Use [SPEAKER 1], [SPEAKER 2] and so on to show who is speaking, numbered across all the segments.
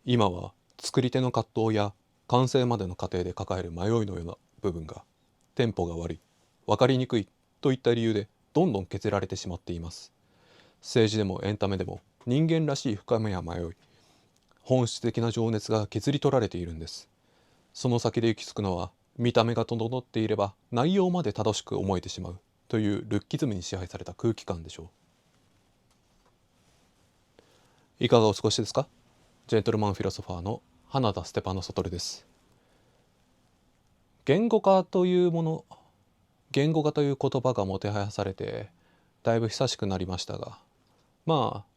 [SPEAKER 1] 今は作り手の葛藤や完成までの過程で抱える迷いのような部分がテンポが悪い、分かりにくいといった理由でどんどん削られてしまっています。政治でもエンタメでも人間らしい深めや迷い、本質的な情熱が削り取られているんです。その先で行き着くのは見た目が整っていれば内容まで正しく思えてしまうというルッキズムに支配された空気感でしょう。いかがお過ごしですか？ジェントルマンフィロソファーの花田ステパノソトルです。言語化というもの、言語化という言葉がもてはやされてだいぶ久しくなりましたが、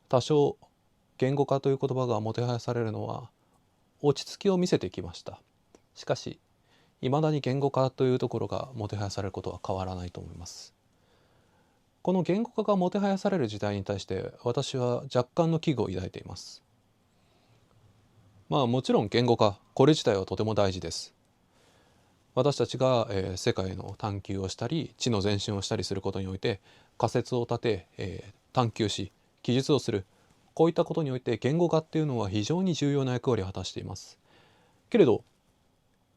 [SPEAKER 1] 多少言語化という言葉がもてはやされるのは落ち着きを見せてきました。しかし未だに言語化というところがもてはやされることは変わらないと思います。この言語化がもてはやされる時代に対して私は若干の危惧を抱いています。もちろん言語化、これ自体はとても大事です。私たちが、世界の探求をしたり知の前進をしたりすることにおいて仮説を立て、探求し記述をする、こういったことにおいて言語化っていうのは非常に重要な役割を果たしています。けれど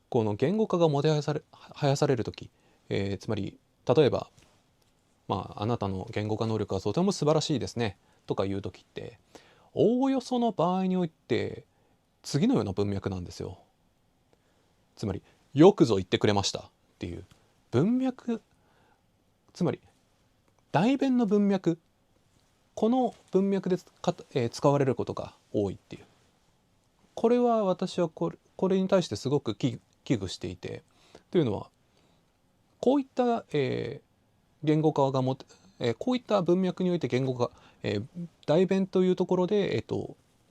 [SPEAKER 1] この言語化がもてはやされる時、つまり例えば、あなたの言語化能力はとても素晴らしいですねとかいう時って、おおよその場合において次のような文脈なんですよ。つまりよくぞ言ってくれましたっていう文脈、つまり代弁の文脈、この文脈で使われることが多いっていう、これは私はこれに対してすごく危惧していて、というのはこういった、言語化がこういった文脈において言語化、代弁というところで、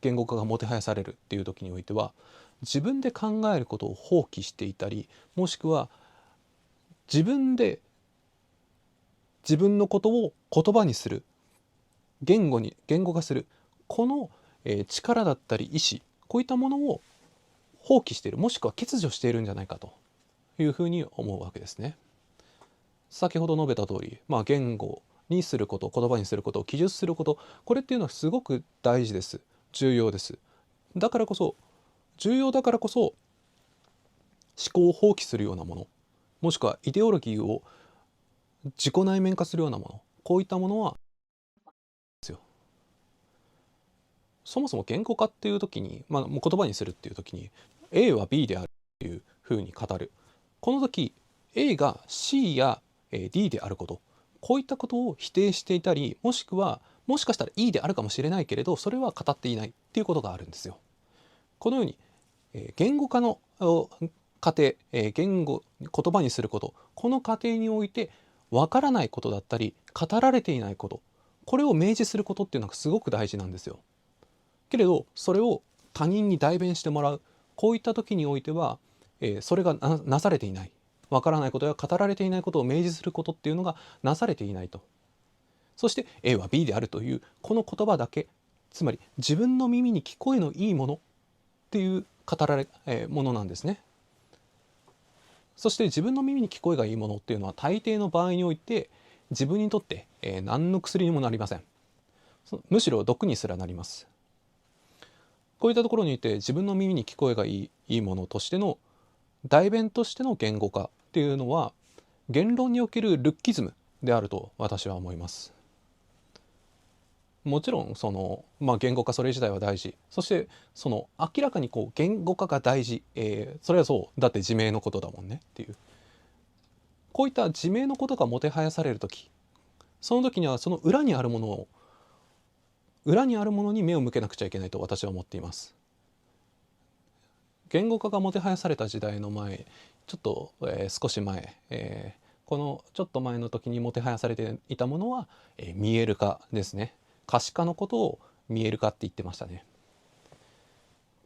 [SPEAKER 1] 言語化がもてはやされるっていう時においては自分で考えることを放棄していたり、もしくは自分で自分のことを言葉にする、言語化する、この、力だったり意志、こういったものを放棄している、もしくは欠如しているんじゃないかというふうに思うわけですね。先ほど述べた通り、言語にすること、言葉にすることを記述すること、これっていうのはすごく大事です。重要です。だからこそ重要だからこそ思考を放棄するようなもの、もしくはイデオロギーを自己内面化するようなもの、こういったものはですよ。そもそも言語化っていう時に、もう言葉にするっていう時に A は B であるっていうふうに語る、この時 A が C や D であること、こういったことを否定していたり、もしくはもしかしたら E であるかもしれないけれどそれは語っていないっていうことがあるんですよ。このように言語化の過程、言葉にすること、この過程においてわからないことだったり語られていないこと、これを明示することっていうのがすごく大事なんですよ。けれどそれを他人に代弁してもらう、こういった時においては、それがなされていない、わからないことや語られていないことを明示することっていうのがなされていないと。そして A は B であるというこの言葉だけ、つまり自分の耳に聞こえのいいものっていうものなんですね。そして自分の耳に聞こえがいいものっていうのは大抵の場合において自分にとって、何の薬にもなりません。むしろ毒にすらなります。こういったところにいて自分の耳に聞こえがいいものとしての代弁としての言語化っていうのは言論におけるルッキズムであると私は思います。もちろん言語化それ自体は大事、そして明らかに言語化が大事、それはそうだって自明のことだもんねっていう、こういった自明のことがもてはやされる時、その時にはその裏にあるものに目を向けなくちゃいけないと私は思っています。言語化がもてはやされた時代の前、ちょっと、少し前、このちょっと前の時にもてはやされていたものは、見える化ですね。可視化のことを見える化って言ってましたね。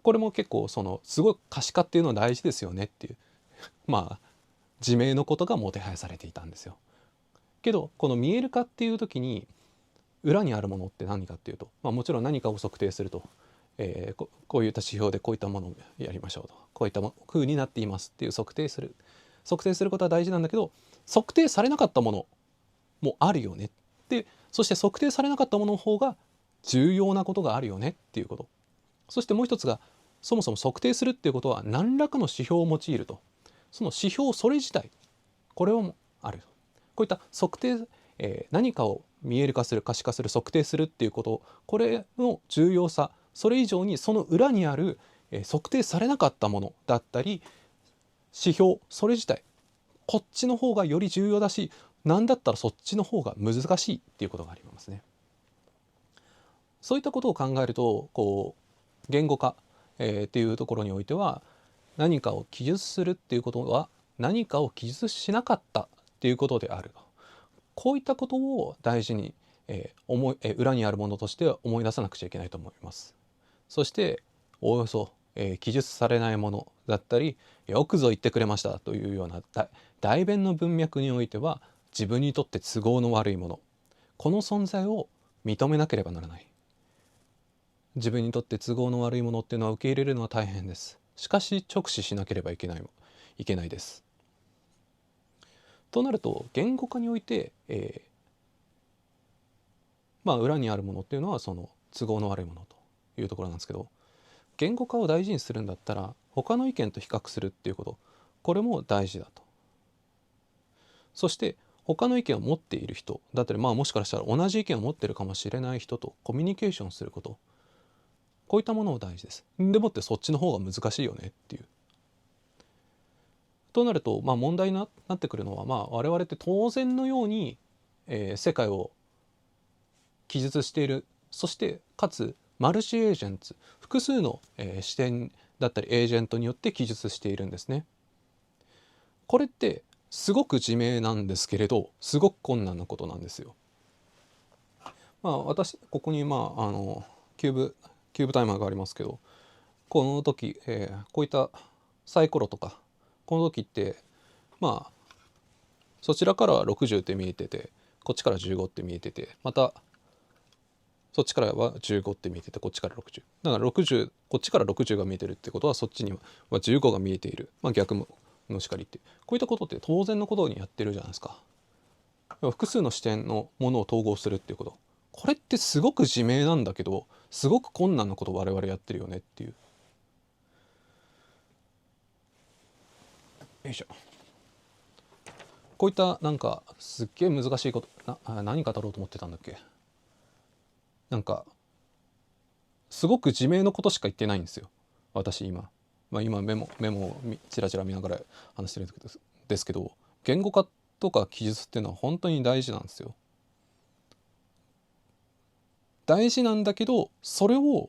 [SPEAKER 1] これも結構すごい可視化っていうのは大事ですよねっていう自明のことがもてはやされていたんですよ。けどこの見える化っていう時に裏にあるものって何かっていうと、もちろん何かを測定すると、こういった指標でこういったものをやりましょうと、こういった風になっていますっていう測定することは大事なんだけど、測定されなかったものもあるよねって、そして測定されなかったものの方が重要なことがあるよねっていうこと、そしてもう一つがそもそも測定するっていうことは何らかの指標を用いると、その指標それ自体、これをあると。こういった測定、何かを見える化する、可視化する、測定するっていうこと、これの重要さ、それ以上にその裏にある、測定されなかったものだったり指標、それ自体、こっちの方がより重要だし、何だったらそっちの方が難しいっていうことがありますね。そういったことを考えると、言語化、っていうところにおいては、何かを記述するっていうことは何かを記述しなかったっていうことであると。こういったことを大事に、裏にあるものとして思い出さなくちゃいけないと思います。そしておおよそ、記述されないものだったり、よくぞ言ってくれましたというような代弁の文脈においては、自分にとって都合の悪いもの、この存在を認めなければならない。自分にとって都合の悪いものっていうのは受け入れるのは大変です。しかし直視しなければいけないです。となると言語化において、裏にあるものっていうのはその都合の悪いものというところなんですけど、言語化を大事にするんだったら他の意見と比較するっていうこと、これも大事だと。そして他の意見を持っている人だったり、もしかしたら同じ意見を持っているかもしれない人とコミュニケーションすること、こういったものも大事です。でもってそっちの方が難しいよねっていう。となると、問題になってくるのは、我々って当然のように、世界を記述している。そしてかつマルチエージェンツ、複数の、視点だったりエージェントによって記述しているんですね。これってすごく自明なんですけれど、すごく困難なことなんですよ。私ここにキューブタイマーがありますけど、この時、こういったサイコロとか、この時ってそちらから60って見えてて、こっちから15って見えてて、またそっちからは15って見えてて、こっちから60だから60、こっちから60が見えてるってことはそっちには15が見えている、逆のしかりって、こういったことって当然のことにやってるじゃないですか。複数の視点のものを統合するっていうこと、これってすごく自明なんだけど、すごく困難なことを我々やってるよねっていう。よいしょ。こういったすっげえ難しいこと、何語ろうと思ってたんだっけ。すごく自明のことしか言ってないんですよ、私今。今メモをチラチラ見ながら話してるんですけど、言語化とか記述っていうのは本当に大事なんですよ。大事なんだけど、それを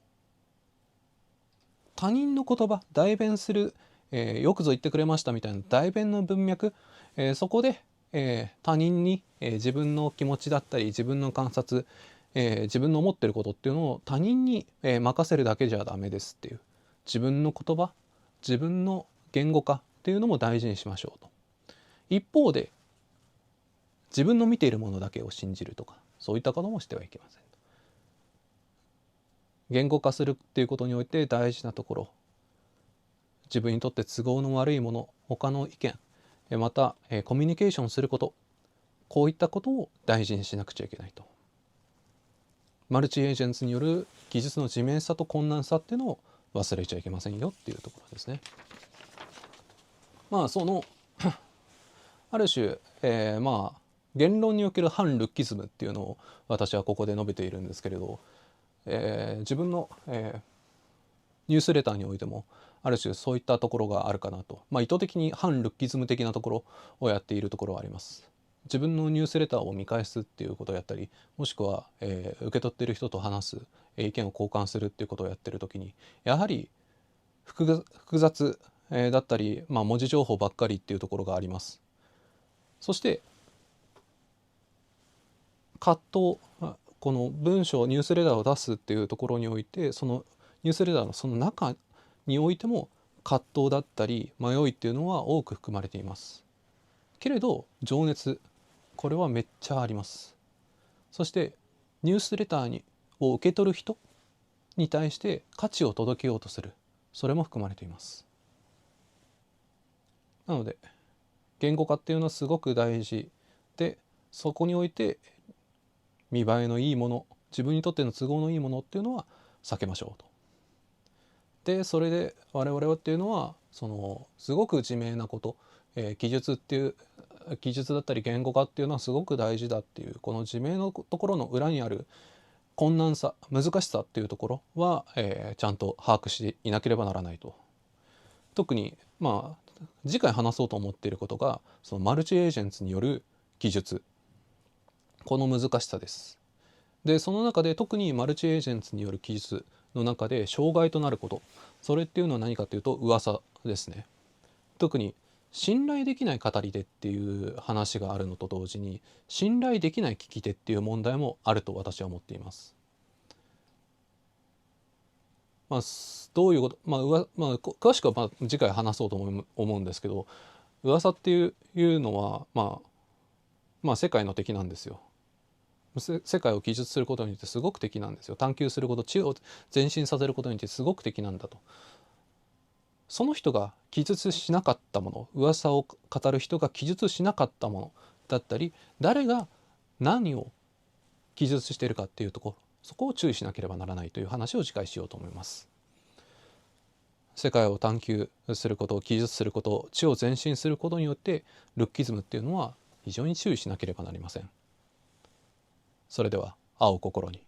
[SPEAKER 1] 他人の言葉、代弁する、よくぞ言ってくれましたみたいな代弁の文脈、そこで、他人に、自分の気持ちだったり自分の観察、自分の思ってることっていうのを他人に、任せるだけじゃダメですっていう。自分の言葉、自分の言語化っていうのも大事にしましょうと。一方で自分の見ているものだけを信じるとか、そういったこともしてはいけません。言語化するっていうことにおいて大事なところ、自分にとって都合の悪いもの、他の意見、またコミュニケーションすること、こういったことを大事にしなくちゃいけないと。マルチエージェンツによる技術の自明さと困難さっていうのを忘れちゃいけませんよっていうところですね。そのある種、言論における反ルッキズムっていうのを私はここで述べているんですけれど、自分の、ニュースレターにおいてもある種そういったところがあるかなと、意図的に反ルッキズム的なところをやっているところはあります。自分のニュースレターを見返すっていうことをやったり、もしくは、受け取っている人と話す、意見を交換するっていうことをやってる時に、やはり複雑、だったり、文字情報ばっかりっていうところがあります。そして葛藤、この文章ニュースレターを出すっていうところにおいて、そのニュースレターのその中においても葛藤だったり迷いっていうのは多く含まれています。けれど情熱、これはめっちゃあります。そしてニュースレターを受け取る人に対して価値を届けようとする、それも含まれています。なので言語化っていうのはすごく大事で、そこにおいて見栄えのいいもの、自分にとっての都合のいいものっていうのは避けましょうと。でそれで我々はっていうのはすごく自明なこと、記述っていう記述だったり言語化っていうのはすごく大事だっていう、この自明のところの裏にある困難さ難しさっていうところは、ちゃんと把握していなければならないと。特に次回話そうと思っていることがそのマルチエージェンツによる記述、この難しさです。でその中で特にマルチエージェンツによる記述の中で障害となること、それっていうのは何かというと噂ですね。特に信頼できない語り手っていう話があるのと同時に、信頼できない聞き手っていう問題もあると私は思っています。どういうこと、詳しくは次回話そうと思うんですけど、噂っていうのは世界の敵なんですよ。世界を記述することによってすごく敵なんですよ。探求すること、知を前進させることによってすごく敵なんだと。その人が記述しなかったもの、噂を語る人が記述しなかったものだったり、誰が何を記述しているかっていうところ、そこを注意しなければならないという話を次回しようと思います。世界を探求すること、記述すること、知を前進することによってルッキズムっていうのは非常に注意しなければなりません。それでは青心に。